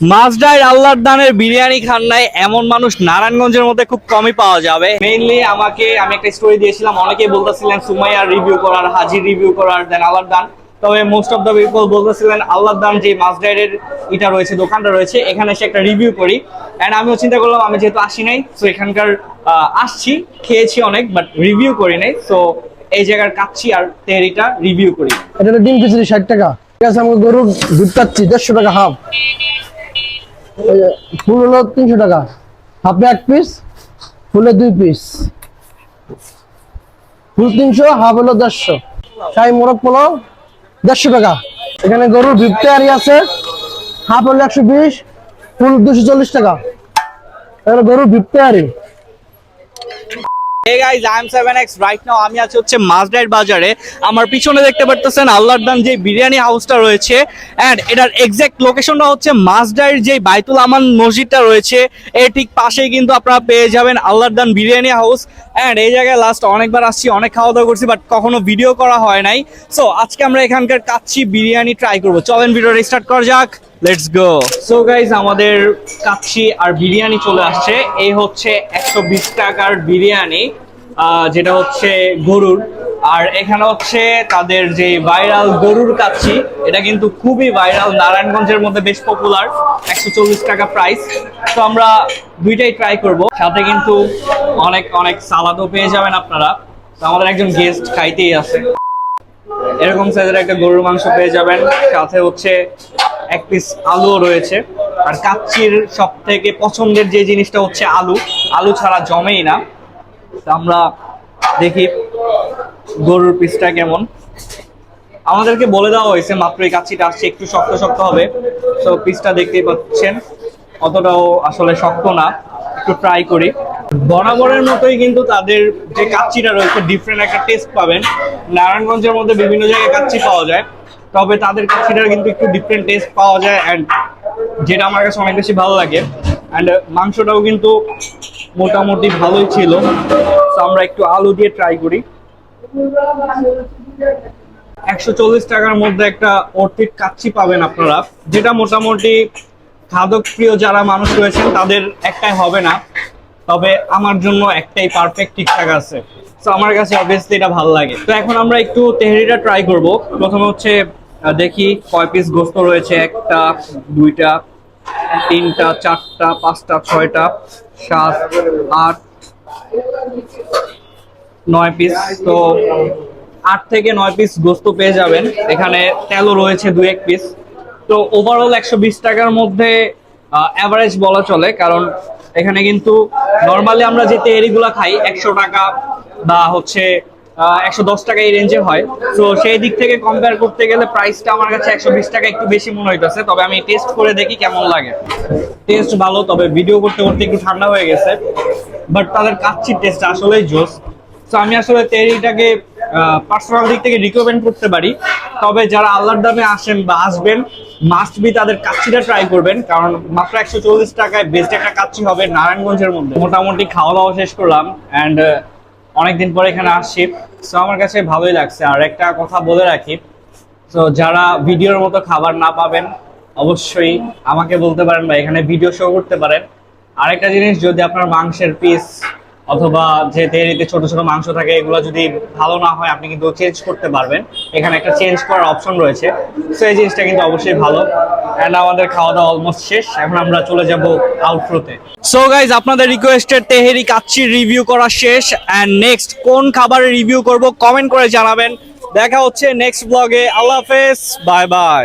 মাছডাইর আল্লাহর দানের বিরিয়ানি খান নাই এমন মানুষ নারায়ণগঞ্জের মধ্যে খুব কমই পাওয়া যাবে। মেইনলি আমি একটা স্টোরি দিয়েছিলাম, অনেকেই বলতেছিলেন সুমাইয়ার রিভিউ করার, হাজির রিভিউ করার, দেন আল্লাহর দান। তবে মোস্ট অফ দ্য পিপল বলতেছিলেন আল্লাহর দান যে মাছডাইরের এটা রয়েছে, দোকানটা রয়েছে, এখানে এসে একটা রিভিউ করি। অ্যান্ড আমিও চিন্তা করলাম আমি যেহেতু আসি নাই, তো এখানকার আসছি, খেয়েছি অনেক, বাট রিভিউ করি নাই। তো এই জায়গার কাচ্চি আর তেহরিটা রিভিউ করি। এটা ডিম খিচুড়ি 60 টাকা। ঠিক আছে, আমাকে গরুর দুধ কাচ্ছি 150 টাকা হাফ। ফুল হলো 300 টাকা, হাফে 1 পিস, ফুলে 2 পিস। ফুল 300, হাফ হলো 150। শাহী মোরগ পোলাও 150 টাকা। এখানে গরুর বিফ তেহারি আছে, হাফ হলো 120, ফুল 240 টাকা। এখানে গরুর beef tehari. Hey guys, I'm 7X right now আমি আছি হচ্ছে মাছডাইর বাজারে। আমার পিছনে দেখতে পারতেছেন আল্লাহর দান যে বিরিয়ানি হাউসটা রয়েছে, এন্ড এটার এক্সাক্ট লোকেশনটা হচ্ছে মাছডাইর যে বাইতুল আমান মসজিদটা রয়েছে এর ঠিক পাশেই কিন্তু আপনারা পেয়ে যাবেন আল্লাহর দান বিরিয়ানি হাউস। এন্ড এই জায়গায় লাস্ট অনেকবার আসছি, অনেক খাওয়া দাওয়া করছি, বাট কখনো ভিডিও করা হয় নাই। সো আজকে আমরা এখানকার কাচ্চি বিরিয়ানি ট্রাই করবো। চলেন ভিডিওটা স্টার্ট করা যাক, লেটস গো। সো গাইজ, আমাদের কাচ্চি আর বিরিয়ানি চলে আসছে। এই হচ্ছে 120 টাকার বিরিয়ানি, যেটা হচ্ছে গরুর। আর এখানে হচ্ছে তাদের যে ভাইরাল গরুর কাচ্চি, এটা কিন্তু খুবই ভাইরাল, নারায়ণগঞ্জের মধ্যে বেশ পপুলার। 140 টাকা প্রাইস। তো আমরা দুইটাই ট্রাই করব, সাথে কিন্তু অনেক অনেক সালাদও পেয়ে যাবেন আপনারা। তো আমাদের একজন গেস্ট খাইতেই আছে। এরকম সাইজের একটা গরুর মাংস পেয়ে যাবেন, সাথে হচ্ছে 1 পিস আলুও রয়েছে। আর কাচ্চির সব থেকে পছন্দের যে জিনিসটা হচ্ছে আলু, আলু ছাড়া জমেই না। আমরা দেখি গরুর পিসটা কেমন। আমাদেরকে বলে দেওয়া হয়েছে মাত্র এই কাচ্চিটা আসছে, একটু শক্ত শক্ত হবে। তো পিসটা দেখতেই পাচ্ছেন, অতটাও আসলে শক্ত না। একটু ট্রাই করি। বরাবরের মতোই কিন্তু তাদের যে কাচ্চিটা রয়েছে ডিফারেন্ট একটা টেস্ট পাবেন। নারায়ণগঞ্জের মধ্যে বিভিন্ন জায়গায় কাচ্চি পাওয়া যায়, তবে তাদের কাচ্চিটার কিন্তু একটু ডিফারেন্ট টেস্ট পাওয়া যায়, অ্যান্ড যেটা আমার কাছে অনেক বেশি ভালো লাগে। অ্যান্ড মাংসটাও কিন্তু মোটামুটি ভালোই ছিল। তো আমরা একটু আলু দিয়ে ট্রাই করি। 140 টাকার মধ্যে একটা অর্থিক কাচ্চি পাবেন আপনারা, যেটা মোটামুটি খাদক প্রিয় যারা মানুষ রয়েছেন তাদের একটাই হবে না, তবে আমার জন্য একটাই পারফেক্ট ঠিকঠাক আছে। তো আমার কাছে অবভিয়াসলি এটা ভালো লাগে। তো এখন আমরা একটু তেহরিটা ট্রাই করব। প্রথমে হচ্ছে দেখি কয় পিস গোস্ত রয়েছে। 1টা, 2টা, 3টা, 4টা, 5টা, 6টা, 7, 8, 9 পিস। তো 8 থেকে 9 পিস গোস্ত পেয়ে যাবেন। এখানে তেলও রয়েছে 2-1 পিস। তো ওভারঅল 120 টাকার মধ্যে অ্যাভারেজ বলা চলে, কারণ এখানে কিন্তু নর্মালি আমরা যে তেহরিগুলো খাই 100 টাকা বা হচ্ছে 110 টাকা এই রেঞ্জে হয়। তো সেই দিক থেকে কম্পেয়ার করতে গেলে প্রাইসটা আমার কাছে 120 টাকা একটু বেশি মনে হইতেছে। তবে আমি টেস্ট করে দেখি কেমন লাগে। টেস্ট ভালো, তবে ভিডিও করতে করতে একটু ঠান্ডা হয়ে গেছে, বাট তাদের কাচ্চির টেস্ট আসলেই জোস। তো আমি আসলে তেহরিটাকে পার্সোনাল দিক থেকে রিকমেন্ড করতে পারি। তবে যারা আল্লাহর দামে আসেন বা আসবেন, মাস্ট বি তাদের কাচ্চিটা ট্রাই করবেন, কারণ মাত্র 140 টাকায় বেস্ট একটা কাচ্চি হবে নারায়ণগঞ্জের মধ্যে। মোটামুটি খাওয়া দাওয়া শেষ করলাম, অ্যান্ড অনেকদিন পরে এখানে আসছি। সো আমার কাছে ভালোই লাগছে। আর একটা কথা বলে রাখি, তো যারা ভিডিওর মতো খাবার না পাবেন অবশ্যই আমাকে বলতে পারেন বা এখানে ভিডিও শো করতে পারেন। আরেকটা জিনিস, যদি আপনার মাংসের পিস অথবা যে তেহরিতে ছোট ছোট মাংস থাকে এগুলো যদি ভালো না হয়, আপনি কিন্তু চেঞ্জ করতে পারবেন। এখানে একটা চেঞ্জ করার অপশন রয়েছে। সো এই জিনিসটা কিন্তু অবশ্যই ভালো। অ্যান্ড আমাদের খাওয়া দাওয়া অলমোস্ট শেষ, এখন আমরা চলে যাব আউটরোতে। সো গাইজ, আপনাদের রিকোয়েস্টেড তেহরি কাচ্চির রিভিউ করা শেষ, অ্যান্ড নেক্সট কোন খাবারের রিভিউ করব কমেন্ট করে জানাবেন। দেখা হচ্ছে নেক্সট ব্লগে। আল্লাহ হাফেজ, বাই বাই।